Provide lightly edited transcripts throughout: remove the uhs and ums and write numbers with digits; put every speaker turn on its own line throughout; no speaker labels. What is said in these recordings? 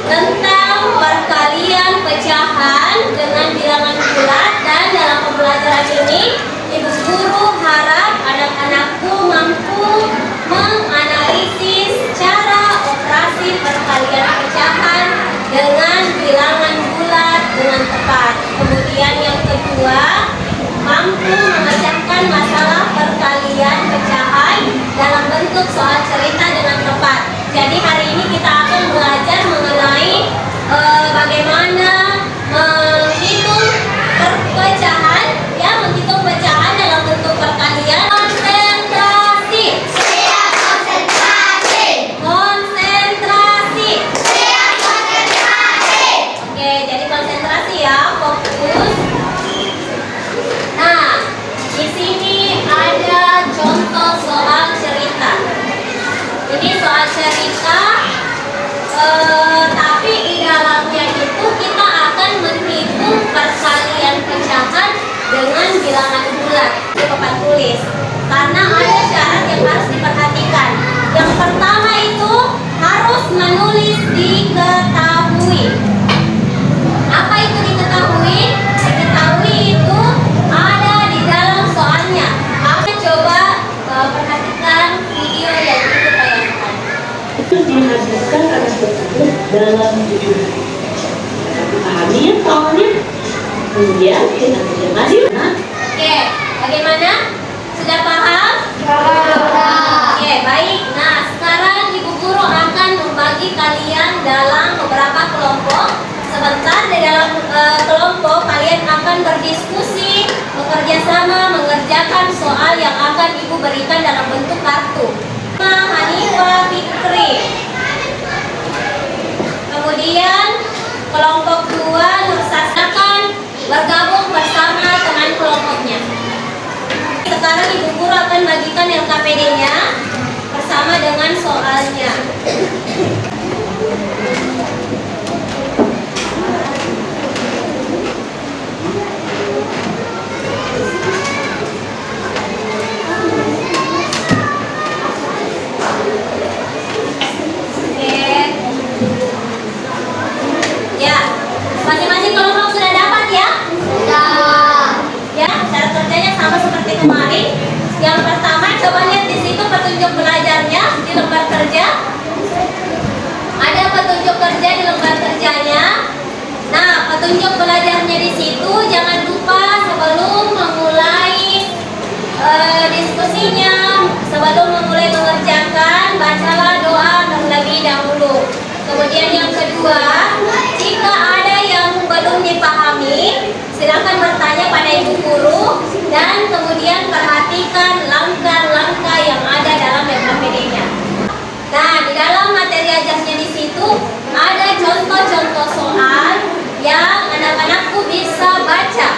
tentang perkalian pecahan dengan bilangan bulat, dan dalam pembelajaran ini Ibu Guru harap anak-anakku mampu menganalisis cara operasi perkalian pecahan dengan bilangan bulat dengan tepat. Kemudian yang kedua, mampu memecahkan masalah perkalian pecahan dalam bentuk soal cerita dengan tepat. Jadi hari ini kita akan belajar mengenai bagaimana menghitung pecahan, ya, menghitung pecahan dalam bentuk perkalian. Konsentrasi.
Siap konsentrasi.
Konsentrasi.
Siap konsentrasi.
Oke, jadi konsentrasi ya, fokus. Nah, di sini ada contoh soal cerita. Ini soal cerita, tapi di dalamnya itu kita akan menghitung perkalian pecahan dengan bilangan bulat di papan tulis. Karena ada syarat yang harus diperhatikan. Yang pertama itu harus menulis diketahui. Apa itu diketahui? Diketahui itu ada di dalam soalnya. Aku coba perhatikan video yang itu tayangkan.
Itu dihabiskan atas tersebut dalam 7 hari. Pahami ya soalnya? Kemudian kita menjalani.
Oke, bagaimana? Sudah paham? Oke, baik. Nah, sekarang Ibu Guru akan membagi kalian dalam beberapa kelompok. Sebentar di dalam kelompok kalian akan berdiskusi, bekerja sama, mengerjakan soal yang akan Ibu berikan dalam bentuk kartu. Hanifah Fikri. Kemudian kelompok 2 Nur Sasakan bergabung bersama teman kelompoknya. Sekarang Ibu Guru akan bagikan LKPD-nya bersama dengan soalnya. Ya, masing-masing kelompok sudah dapat ya? Ya, cara kerjanya sama seperti kemarin. Yang pertama, coba lihat di situ petunjuk belajarnya di lembar kerja. Ada petunjuk kerja di lembar kerjanya. Nah, petunjuk belajarnya di situ jangan lupa sebelum memulai diskusinya, sebelum memulai mengerjakan, bacalah doa terlebih dahulu. Kemudian yang kedua, jika ada yang belum dipahami, silakan bertanya pada Ibu Guru, dan kemudian perhatikan langkah-langkah yang ada dalam LKPD-nya. Nah, di dalam materi ajarnya di situ ada contoh-contoh soal yang anak-anakku bisa baca,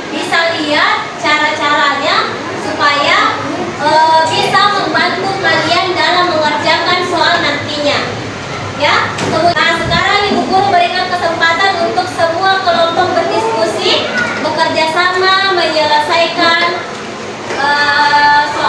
bisa lihat cara-caranya supaya bisa membantu kalian dalam mengerjakan soal nantinya. Ya, kemudian sekarang Ibu Guru berikan kesempatan untuk semua kelompok berdiskusi, bekerja sama menyelesaikan soal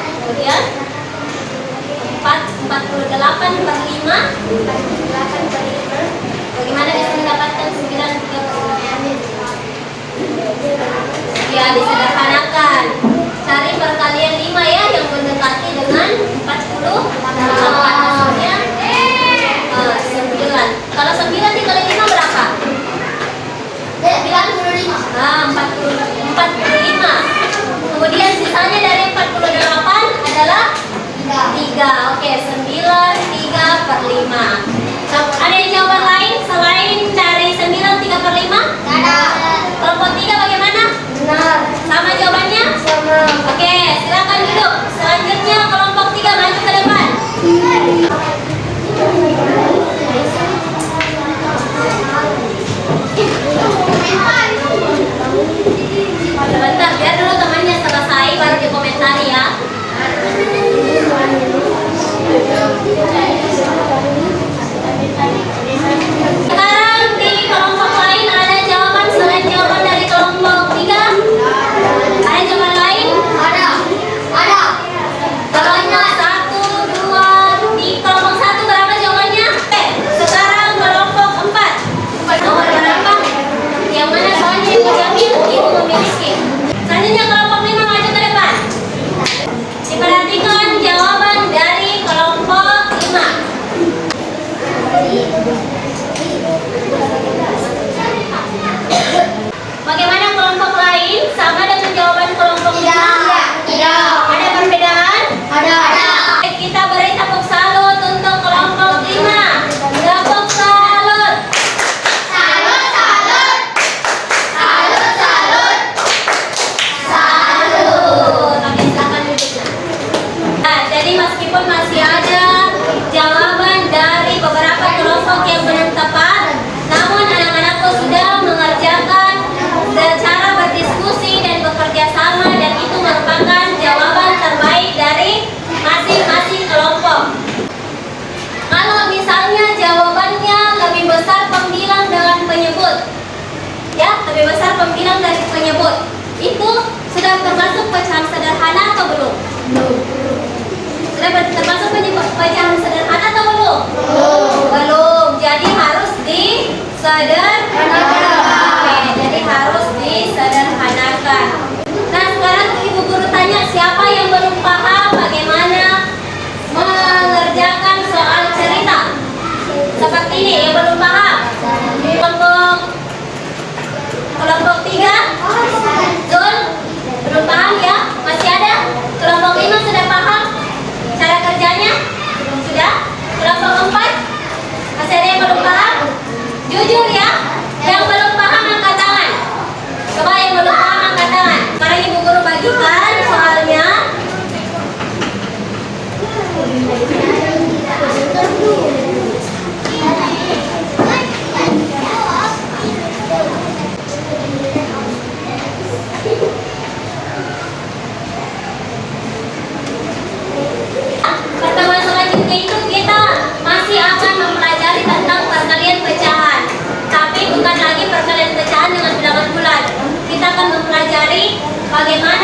Kemudian 48/5. Bagaimana bisa mendapatkan 9/3? Ya, disederhanakan. Cari perkalian 5 ya, yang mendekati dengan 40. Maksudnya 9. Kalau 9 dikali 5 berapa?
45.
45. Kemudian sisanya dari 48 adalah 3. Oke, 9/3/5. Ada yang jawaban lain selain dari 9/3/5?
Ada.
Kelompok 3 bagaimana?
Benar.
Sama jawabannya?
Sama.
Oke, silakan duduk. Selanjutnya kelompok 3 maju ke depan. Sebentar, biar dulu temannya selesai baru dikomentari ya. Sekarang di kelompok lain ada jawaban selain jawaban dari kelompok 3? Ada jawaban lain?
Ada. Ada.
Kelompok 1, 2, di kelompok 1 berapa jawabannya? Sekarang kelompok 4. Nomor berapa? Yang mana soalnya ibu jamil, ibu memiliki. Selanjutnya kelompok 5 maju ke depan. Diperhatikan jawaban dari kelompok 5. Bagaimana kelompok lain? Sama dengan jawaban kelompok 5?
Tidak.
Ada perbedaan?
Ada.
Kita beri tepuk salut untuk kelompok 5. Tepuk salut.
Salut, salut. Salut, salut.
Salut. Oke, silakan duduk. Nah, jadi meskipun masih ada jawaban dari beberapa kelompok yang belum tepat, namun anak-anakku sudah mengerjakan secara berdiskusi dan bekerja sama, dan itu merupakan jawaban terbaik dari masing-masing kelompok. Kalau misalnya jawabannya lebih besar pembilang dengan penyebut, ya, lebih besar pembilang dari penyebut, itu sudah termasuk pecahan sederhana atau belum? Sudah termasuk pecahan sederhana atau belum? Belum. Jadi harus disederhanakan. Oke, jadi harus disederhanakan. Nah, sekarang ibu guru tanya, siapa yang belum paham bagaimana mengerjakan soal cerita? Seperti ini, yang belum paham? Kelompok 3? Zul? Belum paham ya? Masih ada? Kelompok 5 sudah paham cara kerjanya? Sudah? Kelompok 4? Masih ada yang belum paham? Jujur ya, yang belum paham angkat tangan. Coba yang belum paham angkat tangan. Sekarang ibu guru bagikan soalnya. Pertemuan selanjutnya itu kita masih akan mempelajari tentang perkalian pecahan, tapi bukan lagi perkalian pecahan dengan bilangan bulat. Kita akan mempelajari bagaimana